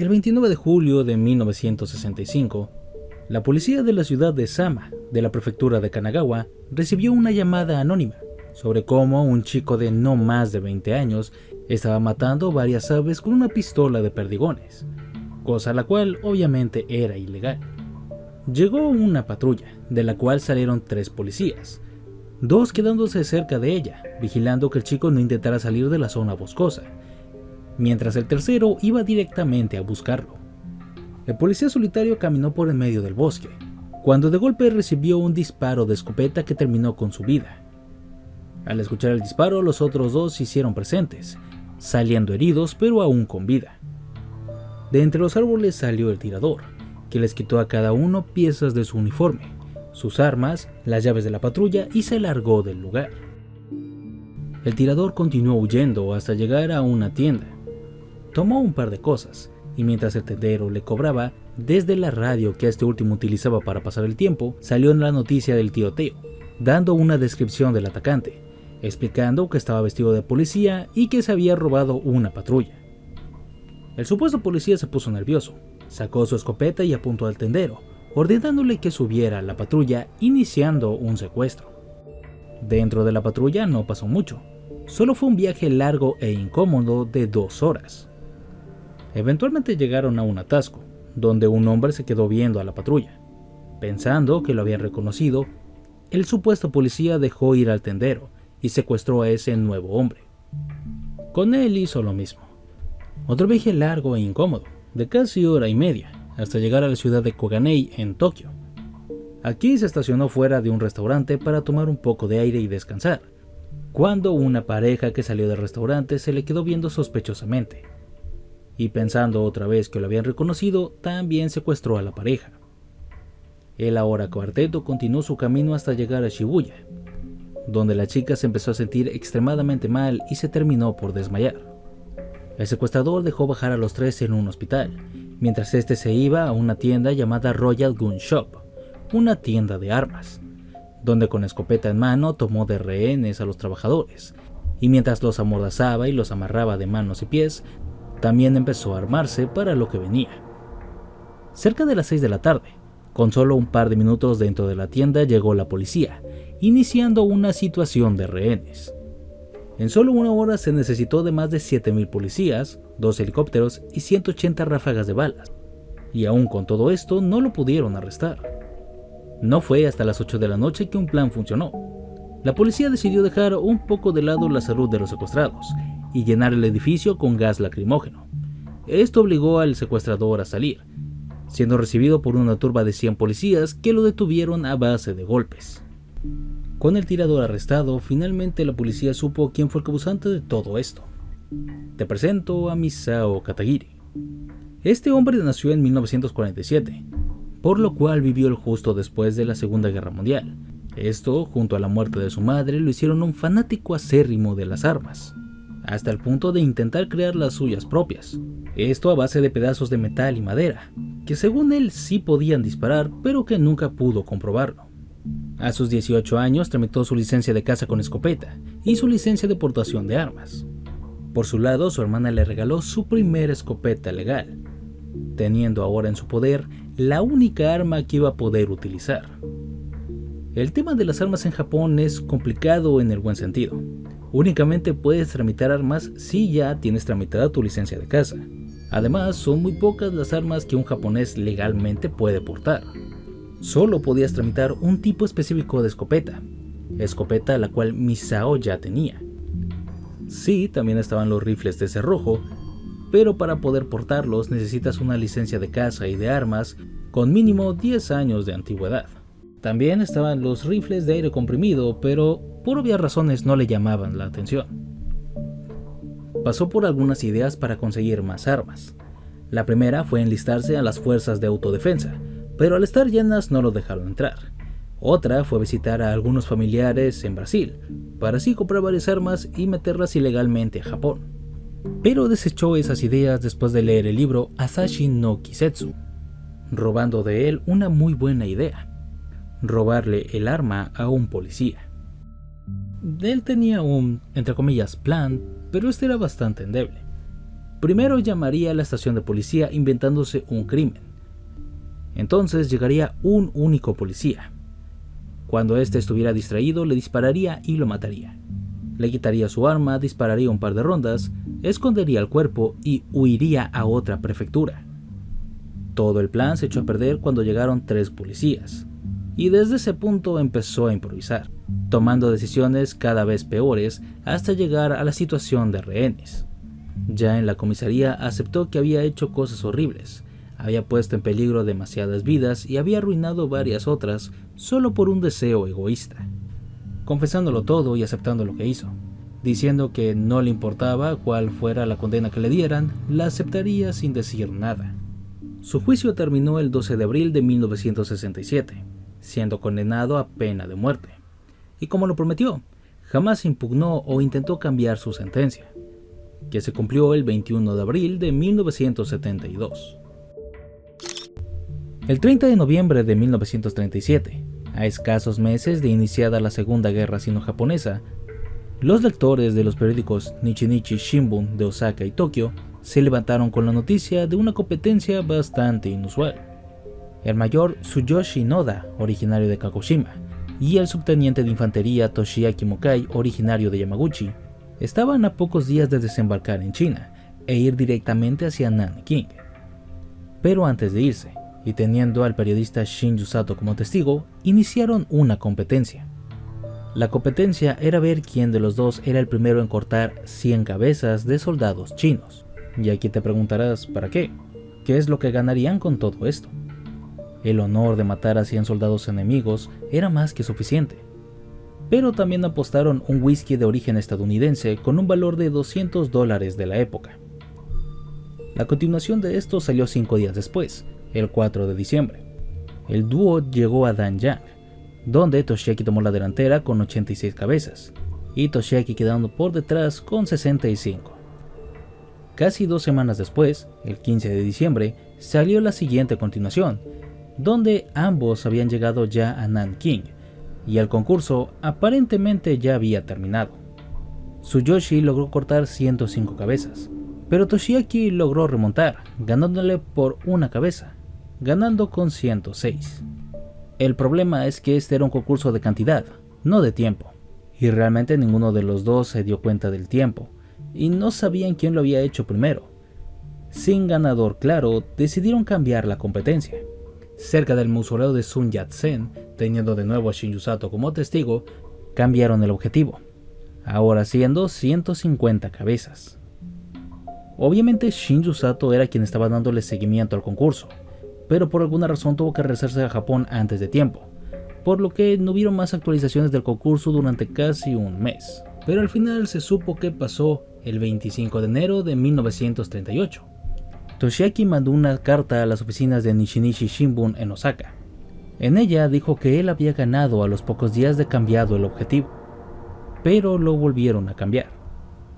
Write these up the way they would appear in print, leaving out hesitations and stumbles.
El 29 de julio de 1965, la policía de la ciudad de Sama, de la prefectura de Kanagawa, recibió una llamada anónima sobre cómo un chico de no más de 20 años estaba matando varias aves con una pistola de perdigones, cosa la cual obviamente era ilegal. Llegó una patrulla, de la cual salieron 3 policías, 2 quedándose cerca de ella, vigilando que el chico no intentara salir de la zona boscosa, mientras el tercero iba directamente a buscarlo. El policía solitario caminó por el medio del bosque, cuando de golpe recibió un disparo de escopeta que terminó con su vida. Al escuchar el disparo, los otros 2 se hicieron presentes, saliendo heridos pero aún con vida. De entre los árboles salió el tirador, que les quitó a cada uno piezas de su uniforme, sus armas, las llaves de la patrulla y se largó del lugar. El tirador continuó huyendo hasta llegar a una tienda. Tomó un par de cosas, y mientras el tendero le cobraba, desde la radio que este último utilizaba para pasar el tiempo, salió en la noticia del tiroteo, dando una descripción del atacante, explicando que estaba vestido de policía y que se había robado una patrulla. El supuesto policía se puso nervioso, sacó su escopeta y apuntó al tendero, ordenándole que subiera a la patrulla, iniciando un secuestro. Dentro de la patrulla no pasó mucho, solo fue un viaje largo e incómodo de 2 horas. Eventualmente llegaron a un atasco, donde un hombre se quedó viendo a la patrulla. Pensando que lo habían reconocido, el supuesto policía dejó ir al tendero y secuestró a ese nuevo hombre. Con él hizo lo mismo. Otro viaje largo e incómodo, de casi hora y media, hasta llegar a la ciudad de Koganei, en Tokio. Aquí se estacionó fuera de un restaurante para tomar un poco de aire y descansar, cuando una pareja que salió del restaurante se le quedó viendo sospechosamente. Y pensando otra vez que lo habían reconocido, también secuestró a la pareja. El ahora cuarteto continuó su camino hasta llegar a Shibuya, donde la chica se empezó a sentir extremadamente mal y se terminó por desmayar. El secuestrador dejó bajar a los 3 en un hospital, mientras este se iba a una tienda llamada Royal Gun Shop, una tienda de armas, donde con escopeta en mano tomó de rehenes a los trabajadores, y mientras los amordazaba y los amarraba de manos y pies, también empezó a armarse para lo que venía. Cerca de las 6 de la tarde, con solo un par de minutos dentro de la tienda, llegó la policía, iniciando una situación de rehenes. En solo una hora se necesitó de más de 7,000 policías, 2 helicópteros y 180 ráfagas de balas, y aún con todo esto no lo pudieron arrestar. No fue hasta las 8 de la noche que un plan funcionó. La policía decidió dejar un poco de lado la salud de los secuestrados y llenar el edificio con gas lacrimógeno. Esto obligó al secuestrador a salir, siendo recibido por una turba de 100 policías que lo detuvieron a base de golpes. Con el tirador arrestado, finalmente la policía supo quién fue el causante de todo esto. Te presento a Misao Katagiri. Este hombre nació en 1947, por lo cual vivió justo después de la Segunda Guerra Mundial. Esto, junto a la muerte de su madre, lo hicieron un fanático acérrimo de las armas, hasta el punto de intentar crear las suyas propias. Esto a base de pedazos de metal y madera, que según él sí podían disparar, pero que nunca pudo comprobarlo. A sus 18 años tramitó su licencia de caza con escopeta y su licencia de portación de armas. Por su lado, su hermana le regaló su primera escopeta legal, teniendo ahora en su poder la única arma que iba a poder utilizar. El tema de las armas en Japón es complicado en el buen sentido. Únicamente puedes tramitar armas si ya tienes tramitada tu licencia de caza. Además, son muy pocas las armas que un japonés legalmente puede portar. Solo podías tramitar un tipo específico de escopeta la cual Misao ya tenía. Sí, también estaban los rifles de cerrojo, pero para poder portarlos necesitas una licencia de caza y de armas con mínimo 10 años de antigüedad. También estaban los rifles de aire comprimido, pero por obvias razones no le llamaban la atención. Pasó por algunas ideas para conseguir más armas. La primera fue enlistarse a las fuerzas de autodefensa, pero al estar llenas no lo dejaron entrar. Otra fue visitar a algunos familiares en Brasil, para así comprar varias armas y meterlas ilegalmente a Japón. Pero desechó esas ideas después de leer el libro Asashi no Kisetsu, robando de él una muy buena idea: robarle el arma a un policía. Él tenía un, entre comillas, plan, pero este era bastante endeble. Primero llamaría a la estación de policía inventándose un crimen. Entonces llegaría un único policía. Cuando éste estuviera distraído, le dispararía y lo mataría. Le quitaría su arma, dispararía un par de rondas, escondería el cuerpo y huiría a otra prefectura. Todo el plan se echó a perder cuando llegaron 3 policías, y desde ese punto empezó a improvisar, tomando decisiones cada vez peores hasta llegar a la situación de rehenes. Ya en la comisaría aceptó que había hecho cosas horribles, había puesto en peligro demasiadas vidas y había arruinado varias otras solo por un deseo egoísta, confesándolo todo y aceptando lo que hizo, diciendo que no le importaba cuál fuera la condena que le dieran, la aceptaría sin decir nada. Su juicio terminó el 12 de abril de 1967, siendo condenado a pena de muerte, y como lo prometió, jamás impugnó o intentó cambiar su sentencia, que se cumplió el 21 de abril de 1972. El 30 de noviembre de 1937, a escasos meses de iniciada la Segunda Guerra Sino-Japonesa, los lectores de los periódicos Nichi-Nichi Shimbun de Osaka y Tokio se levantaron con la noticia de una competencia bastante inusual. El mayor Tsuyoshi Noda, originario de Kagoshima, y el subteniente de infantería Toshiaki Mukai, originario de Yamaguchi, estaban a pocos días de desembarcar en China e ir directamente hacia Nanking. Pero antes de irse, y teniendo al periodista Shinju Sato como testigo, iniciaron una competencia. La competencia era ver quién de los dos era el primero en cortar 100 cabezas de soldados chinos. Y aquí te preguntarás, ¿para qué? ¿Qué es lo que ganarían con todo esto? El honor de matar a 100 soldados enemigos era más que suficiente. Pero también apostaron un whisky de origen estadounidense con un valor de $200 de la época. La continuación de esto salió 5 días después, el 4 de diciembre. El dúo llegó a Danyang, donde Toshiaki tomó la delantera con 86 cabezas, y Toshiaki quedando por detrás con 65. Casi 2 semanas después, el 15 de diciembre, salió la siguiente continuación, donde ambos habían llegado ya a Nanking, y el concurso aparentemente ya había terminado. Tsuyoshi logró cortar 105 cabezas, pero Toshiaki logró remontar, ganándole por una cabeza, ganando con 106. El problema es que este era un concurso de cantidad, no de tiempo, y realmente ninguno de los dos se dio cuenta del tiempo, y no sabían quién lo había hecho primero. Sin ganador claro, decidieron cambiar la competencia. Cerca del mausoleo de Sun Yat-sen, teniendo de nuevo a Shinju Sato como testigo, cambiaron el objetivo, ahora siendo 150 cabezas. Obviamente Shinju Sato era quien estaba dándole seguimiento al concurso, pero por alguna razón tuvo que regresarse a Japón antes de tiempo, por lo que no hubieron más actualizaciones del concurso durante casi un mes. Pero al final se supo qué pasó el 25 de enero de 1938. Toshiaki mandó una carta a las oficinas de Nichi-Nichi Shimbun en Osaka. En ella dijo que él había ganado a los pocos días de cambiado el objetivo, pero lo volvieron a cambiar.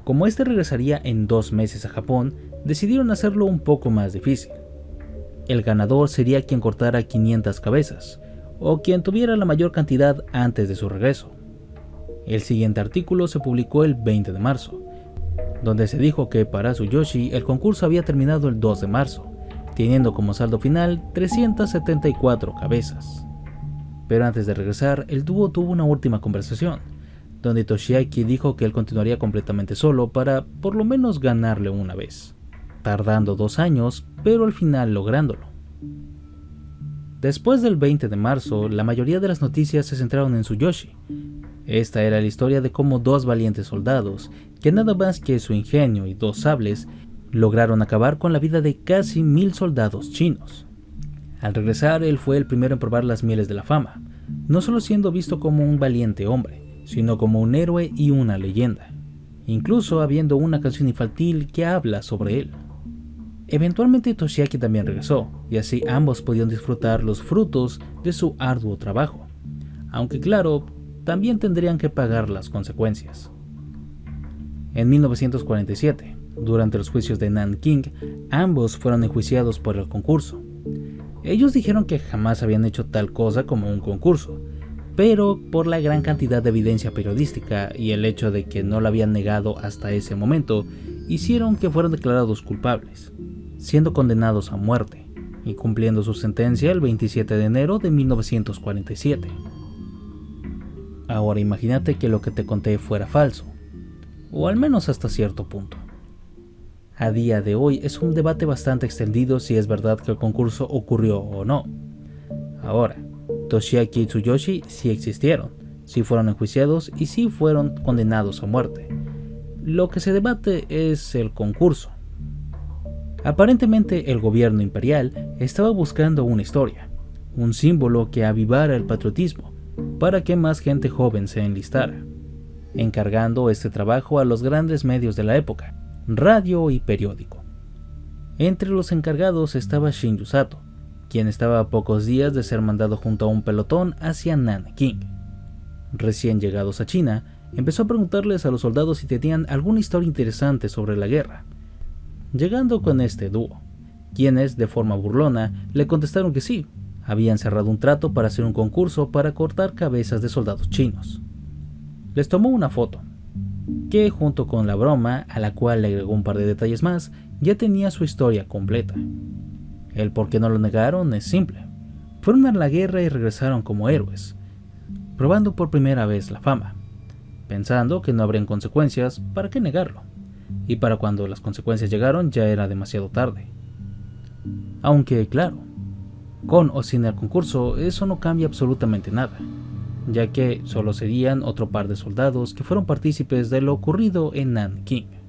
Como este regresaría en 2 meses a Japón, decidieron hacerlo un poco más difícil. El ganador sería quien cortara 500 cabezas, o quien tuviera la mayor cantidad antes de su regreso. El siguiente artículo se publicó el 20 de marzo, donde se dijo que para Tsuyoshi el concurso había terminado el 2 de marzo, teniendo como saldo final 374 cabezas. Pero antes de regresar, el dúo tuvo una última conversación, donde Toshiaki dijo que él continuaría completamente solo para por lo menos ganarle una vez, tardando 2 años, pero al final lográndolo. Después del 20 de marzo, la mayoría de las noticias se centraron en Tsuyoshi. Esta era la historia de cómo 2 valientes soldados, que nada más que su ingenio y 2 sables, lograron acabar con la vida de casi 1000 soldados chinos. Al regresar, él fue el primero en probar las mieles de la fama, no solo siendo visto como un valiente hombre, sino como un héroe y una leyenda, incluso habiendo una canción infantil que habla sobre él. Eventualmente Toshiaki también regresó, y así ambos podían disfrutar los frutos de su arduo trabajo, aunque claro, también tendrían que pagar las consecuencias. En 1947, durante los juicios de Nanking, ambos fueron enjuiciados por el concurso. Ellos dijeron que jamás habían hecho tal cosa como un concurso, pero por la gran cantidad de evidencia periodística y el hecho de que no lo habían negado hasta ese momento, hicieron que fueran declarados culpables, siendo condenados a muerte y cumpliendo su sentencia el 27 de enero de 1947. Ahora imagínate que lo que te conté fuera falso, o al menos hasta cierto punto. A día de hoy es un debate bastante extendido si es verdad que el concurso ocurrió o no. Ahora, Toshiaki y Tsuyoshi sí existieron, sí fueron enjuiciados y sí fueron condenados a muerte. Lo que se debate es el concurso. Aparentemente el gobierno imperial estaba buscando una historia, un símbolo que avivara el patriotismo, para que más gente joven se enlistara, encargando este trabajo a los grandes medios de la época, radio y periódico. Entre los encargados estaba Shinju Sato, quien estaba a pocos días de ser mandado junto a un pelotón hacia Nanking. Recién llegados a China, empezó a preguntarles a los soldados si tenían alguna historia interesante sobre la guerra, llegando con este dúo, quienes de forma burlona le contestaron que sí, habían cerrado un trato para hacer un concurso para cortar cabezas de soldados chinos. Les tomó una foto, que junto con la broma, a la cual le agregó un par de detalles más, ya tenía su historia completa. El por qué no lo negaron es simple. Fueron a la guerra y regresaron como héroes, probando por primera vez la fama, pensando que no habrían consecuencias, ¿para qué negarlo? Y para cuando las consecuencias llegaron ya era demasiado tarde. Aunque claro, con o sin el concurso eso no cambia absolutamente nada, ya que solo serían otro par de soldados que fueron partícipes de lo ocurrido en Nanking.